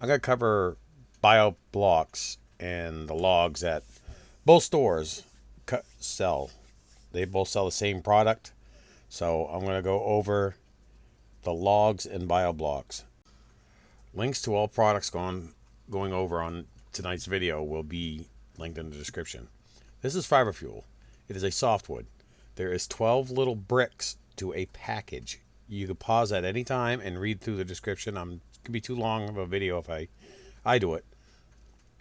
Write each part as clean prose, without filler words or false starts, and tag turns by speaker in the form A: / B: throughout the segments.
A: I'm going to cover bio blocks and the logs that both stores sell. They both sell the same product. So I'm going to go over the logs and bio blocks. Links to all products going over on tonight's video will be linked in the description. This is fiber fuel. It is a softwood. There is 12 little bricks to a package. You can pause at any time and read through the description. It could be too long of a video if I do it.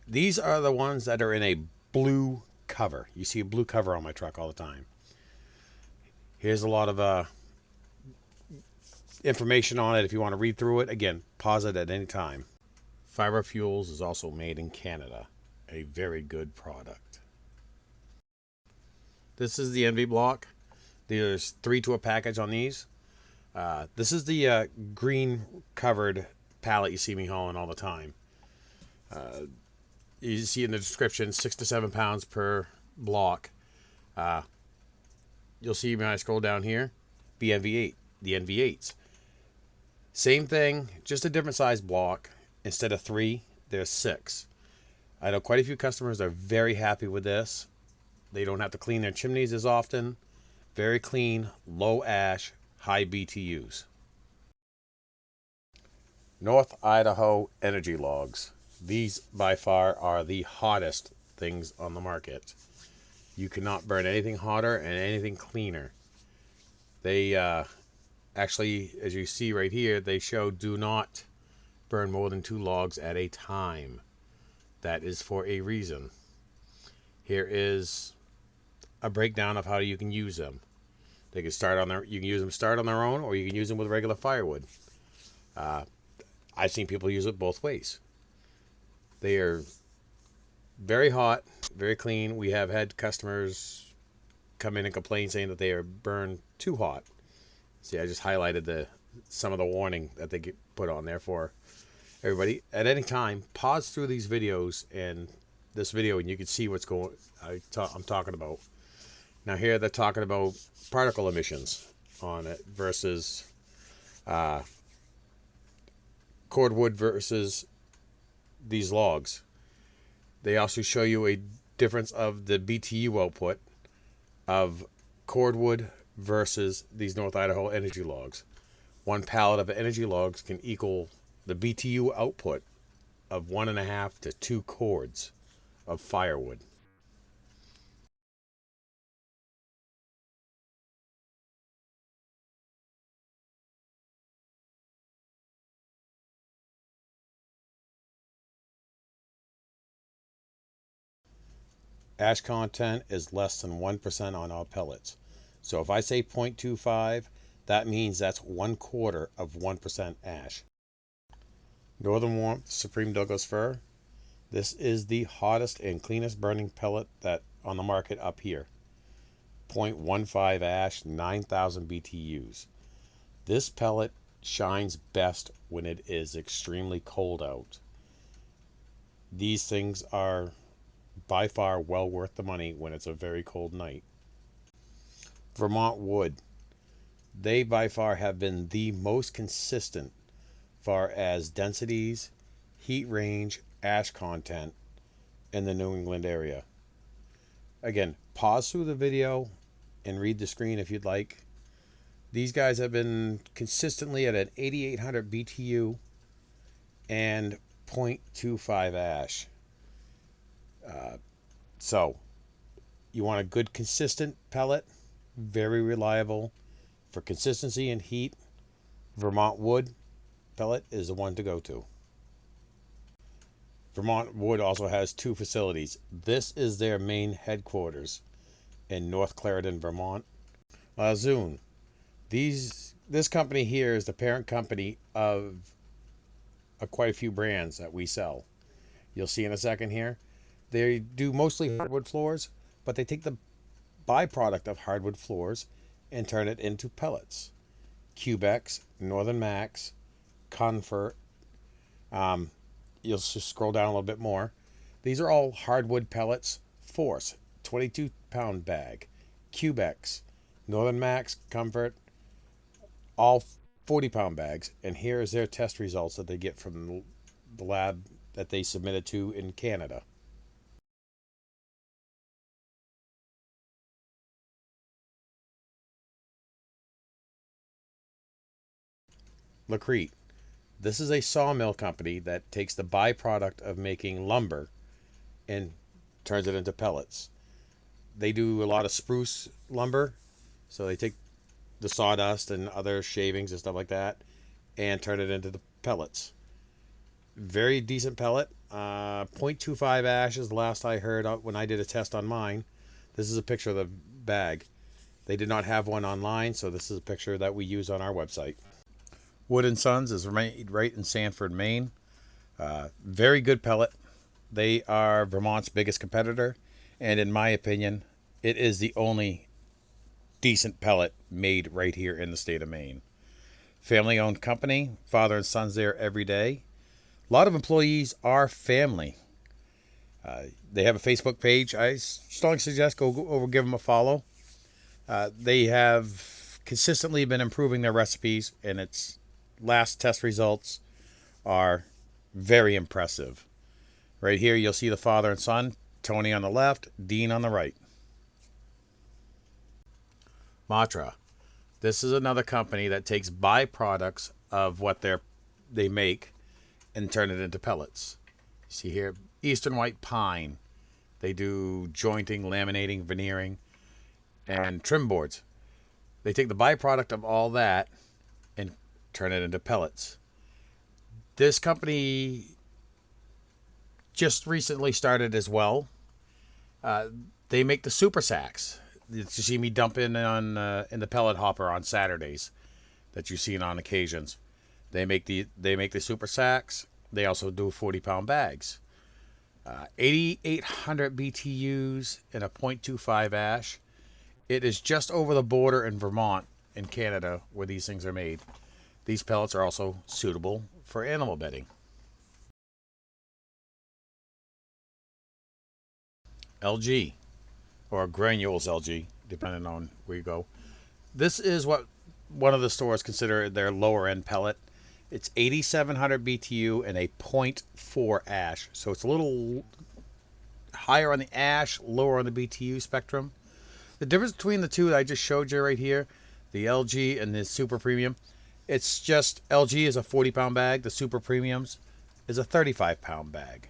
A: These are the ones that are in a blue cover. You see a blue cover on my truck all the time. Here's a lot of information on it if you want to read through it. Again, pause it at any time. Fiber Fuels is also made in Canada. A very good product. This is the NV block. There's 3 to a package on these. This is the green covered pallet you see me hauling all the time. You see in the description 6 to 7 pounds per block. You'll see when I scroll down here, BNV8, the NV8s. Same thing, just a different size block. Instead of 3, there's 6. I know quite a few customers are very happy with this. They don't have to clean their chimneys as often. Very clean, low ash, high BTUs. North Idaho energy logs. These by far are the hottest things on the market. You cannot burn anything hotter and anything cleaner. They actually, as you see right here, they show do not burn more than 2 logs at a time. That is for a reason. Here is a breakdown of how you can use them. They can start on their. You can use them start on their own, or you can use them with regular firewood. I've seen people use it both ways. They are very hot, very clean. We have had customers come in and complain saying that they are burned too hot. See, I just highlighted some of the warning that they get put on there for everybody. At any time, pause through these videos and this video, and you can see what's I'm talking about. Now here they're talking about particle emissions on it versus cordwood versus these logs. They also show you a difference of the BTU output of cordwood versus these North Idaho energy logs. 1 pallet of energy logs can equal the BTU output of 1.5 to 2 cords of firewood. Ash content is less than 1% on all pellets. So if I say 0.25, that means that's 1/4 of 1% ash. Northern Warmth Supreme Douglas Fir. This is the hottest and cleanest burning pellet that on the market up here. 0.15 ash, 9,000 BTUs. This pellet shines best when it is extremely cold out. These things are by far well worth the money when it's a very cold night. Vermont wood. They by far have been the most consistent far as densities, heat range, ash content in the New England area. Again, pause through the video and read the screen if you'd like. These guys have been consistently at an 8,800 BTU and 0.25 ash. So, you want a good consistent pellet, very reliable for consistency and heat. Vermont wood pellet is the one to go to. Vermont Wood also has 2 facilities. This is their main headquarters in North Clarendon, Vermont. Zune. This company here is the parent company of quite a few brands that we sell. You'll see in a second here. They do mostly hardwood floors, but they take the byproduct of hardwood floors and turn it into pellets. Cubex, Northern Max, Comfort. You'll just scroll down a little bit more. These are all hardwood pellets. Force, 22-pound bag. Cubex, Northern Max, Comfort, all 40-pound bags. And here is their test results that they get from the lab that they submitted to in Canada. Logik-E. This is a sawmill company that takes the byproduct of making lumber and turns it into pellets. They do a lot of spruce lumber, so they take the sawdust and other shavings and stuff like that and turn it into the pellets. Very decent pellet. 0.25 ash is the last I heard when I did a test on mine. This is a picture of the bag. They did not have one online, so this is a picture that we use on our website. Wood and Sons is made right in Sanford, Maine. Very good pellet. They are Vermont's biggest competitor, and in my opinion, it is the only decent pellet made right here in the state of Maine. Family owned company, father and sons there every day. A lot of employees are family. They have a Facebook page. I strongly suggest go over, give them a follow. They have consistently been improving their recipes, and its last test results are very impressive. Right here, you'll see the father and son, Tony on the left, Dean on the right. Matra. This is another company that takes byproducts of what they make and turn it into pellets. See here, Eastern White Pine. They do jointing, laminating, veneering, and trim boards. They take the byproduct of all that and turn it into pellets. This company just recently started as well. Uh, they make the super sacks that you see me dump in the pellet hopper on Saturdays that you've seen on occasions. They make the super sacks. They also do 40-pound bags. 8,800 BTUs and a 0.25 ash. It is just over the border in Vermont, in Canada, where these things are made. These pellets are also suitable for animal bedding. LG, or Granules LG, depending on where you go. This is what one of the stores consider their lower end pellet. It's 8,700 BTU and a zero point 0.4 ash. So it's a little higher on the ash, lower on the BTU spectrum. The difference between the two that I just showed you right here, the LG and the Super Premium, it's just LG is a 40-pound bag. The Super Premiums is a 35-pound bag.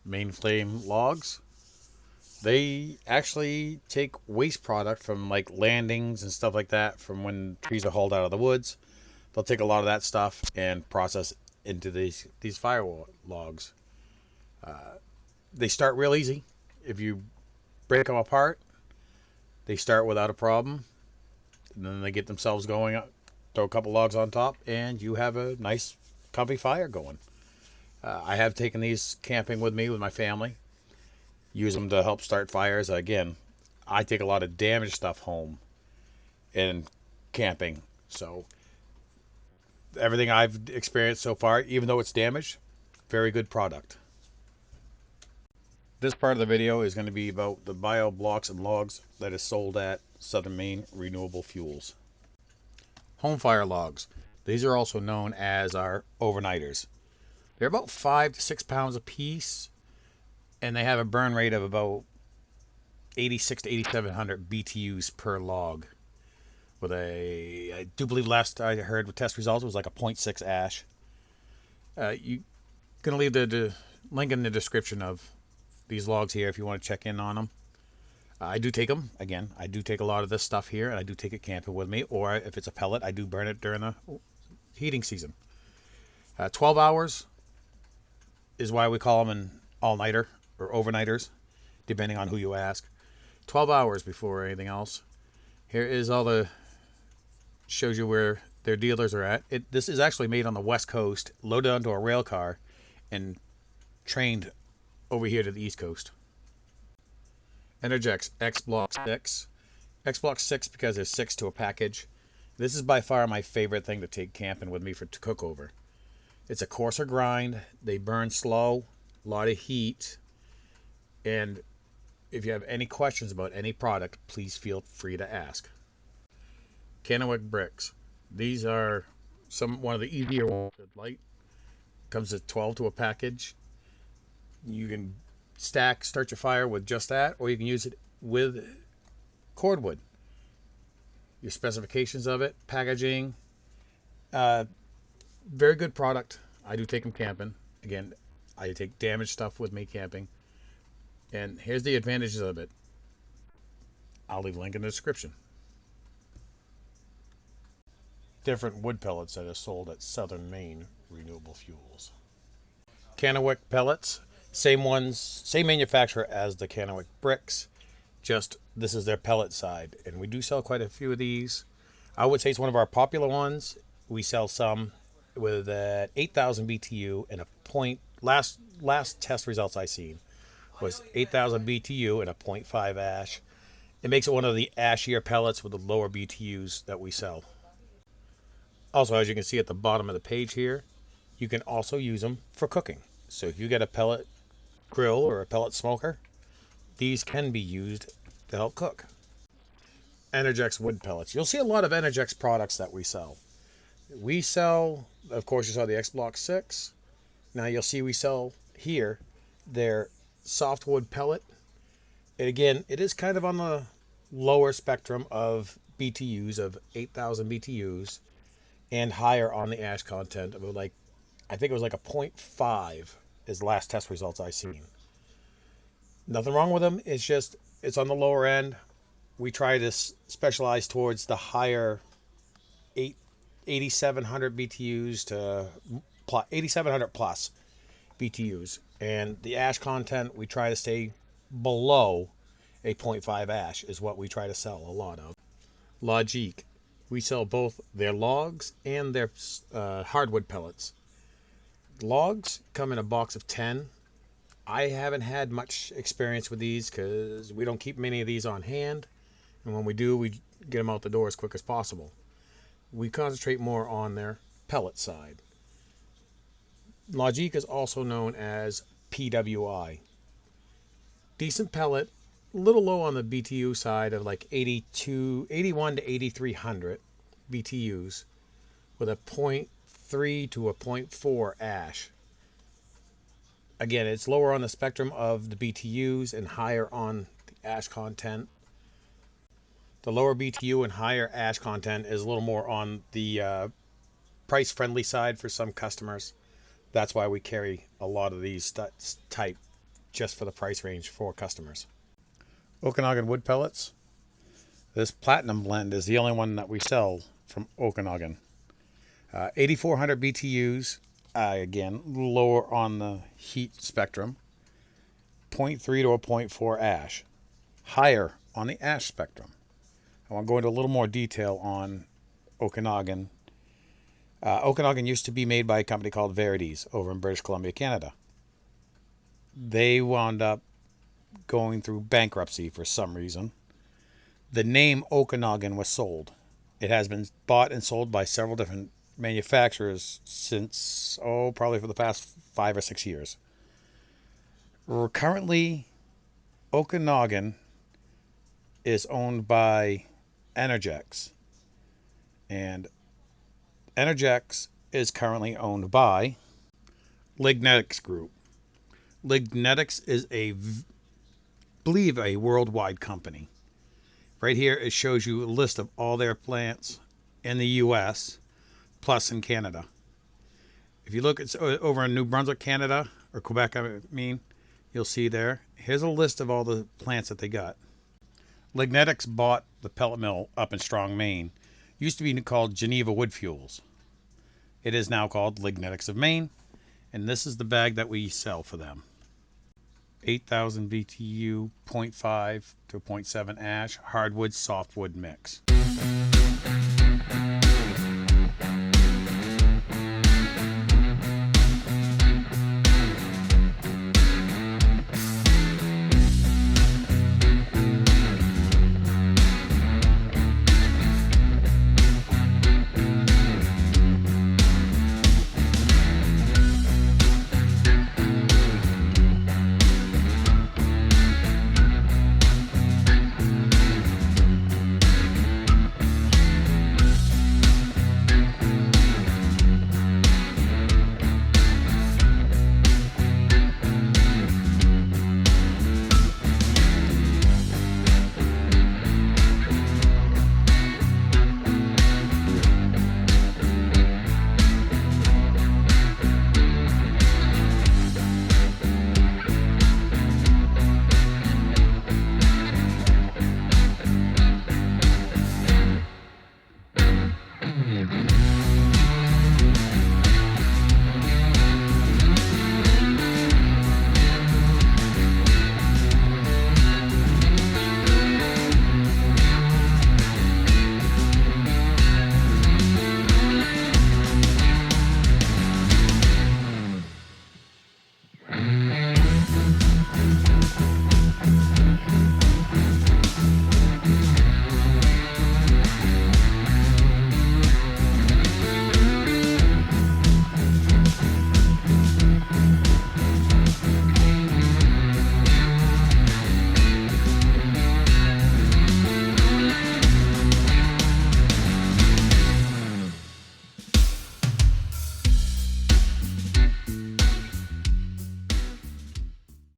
A: Main Flame logs. They actually take waste product from like landings and stuff like that from when trees are hauled out of the woods. They'll take a lot of that stuff and process into these fire logs. They start real easy. If you break them apart, they start without a problem. And then they get themselves going, throw a couple logs on top, and you have a nice, comfy fire going. I have taken these camping with me with my family, use them to help start fires. Again, I take a lot of damaged stuff home in camping, so everything I've experienced so far, even though it's damaged, very good product. This part of the video is going to be about the bio blocks and logs that is sold at Southern Maine Renewable Fuels. Home fire logs. These are also known as our overnighters. They're about 5 to 6 pounds a piece, and they have a burn rate of about 86 to 8,700 BTUs per log. With I do believe last I heard with test results it was like a zero point 0.6 ash. You gonna leave the link in the description of these logs here if you want to check in on them. I do take them again. I do take a lot of this stuff here, and I do take it camping with me. Or if it's a pellet, I do burn it during the heating season. 12 hours is why we call them an all-nighter or overnighters, depending on who you ask. 12 hours before anything else. Here is all the shows you where their dealers are at. This is actually made on the West Coast, loaded onto a rail car, and trained over here to the East Coast. Energex X Block 6. X Block 6 because there's 6 to a package. This is by far my favorite thing to take camping with me to cook over. It's a coarser grind. They burn slow, a lot of heat, and if you have any questions about any product, please feel free to ask. Kennewick bricks. These are one of the easier ones. Light comes at 12 to a package. You can start your fire with just that, or you can use it with cordwood. Your specifications of it, packaging, uh, very good product. I do take them camping. Again, I take damaged stuff with me camping. And here's the advantages of it. I'll leave a link in the description. Different wood pellets that are sold at Southern Maine Renewable Fuels. Kennewick pellets, same ones, same manufacturer as the Kennewick bricks. Just this is their pellet side, and we do sell quite a few of these. I would say it's one of our popular ones. We sell some with 8,000 BTU and a point. Last test results I seen was 8,000 BTU and a .5 ash. It makes it one of the ashier pellets with the lower BTUs that we sell. Also, as you can see at the bottom of the page here, you can also use them for cooking. So if you get a pellet grill or a pellet smoker, these can be used to help cook. Energex wood pellets. You'll see a lot of Energex products that we sell. We sell, of course, you saw the X Block 6. Now you'll see we sell here their softwood pellet. And again, it is kind of on the lower spectrum of BTUs of 8,000 BTUs and higher on the ash content of like, I think it was like a .5 is the last test results I seen. Nothing wrong with them. It's just, it's on the lower end. We try to specialize towards the higher 8,700 BTUs to 8,700 plus BTUs. And the ash content, we try to stay below a .5 ash is what we try to sell a lot of. Logik. We sell both their logs and their hardwood pellets. Logs come in a box of 10. I haven't had much experience with these because we don't keep many of these on hand. And when we do, we get them out the door as quick as possible. We concentrate more on their pellet side. Logik is also known as PWI. Decent pellet, a little low on the BTU side of like 81 to 8,300 BTUs with a .3 to a .4 ash. Again, it's lower on the spectrum of the BTUs and higher on the ash content. The lower BTU and higher ash content is a little more on the price-friendly side for some customers. That's why we carry a lot of these type just for the price range for customers. Okanagan wood pellets. This platinum blend is the only one that we sell from Okanagan. 8,400 BTUs. Again, lower on the heat spectrum. .3 to a .4 ash. Higher on the ash spectrum. I want to go into a little more detail on Okanagan. Okanagan used to be made by a company called Verities over in British Columbia, Canada. They wound up going through bankruptcy for some reason. The name Okanagan was sold. It has been bought and sold by several different manufacturers since, probably for the past 5 or 6 years. Currently, Okanagan is owned by Energex. And Energex is currently owned by Lignetics Group. Lignetics is believe a worldwide company. Right here it shows you a list of all their plants in the US plus in Canada. If you look at over in New Brunswick, Canada, or Quebec, I mean, you'll see there. Here's a list of all the plants that they got. Lignetics bought the pellet mill up in Strong, Maine. Used to be called Geneva Wood Fuels. It is now called Lignetics of Maine, and this is the bag that we sell for them. 8,000 BTU, .5 to .7 ash, hardwood, softwood mix.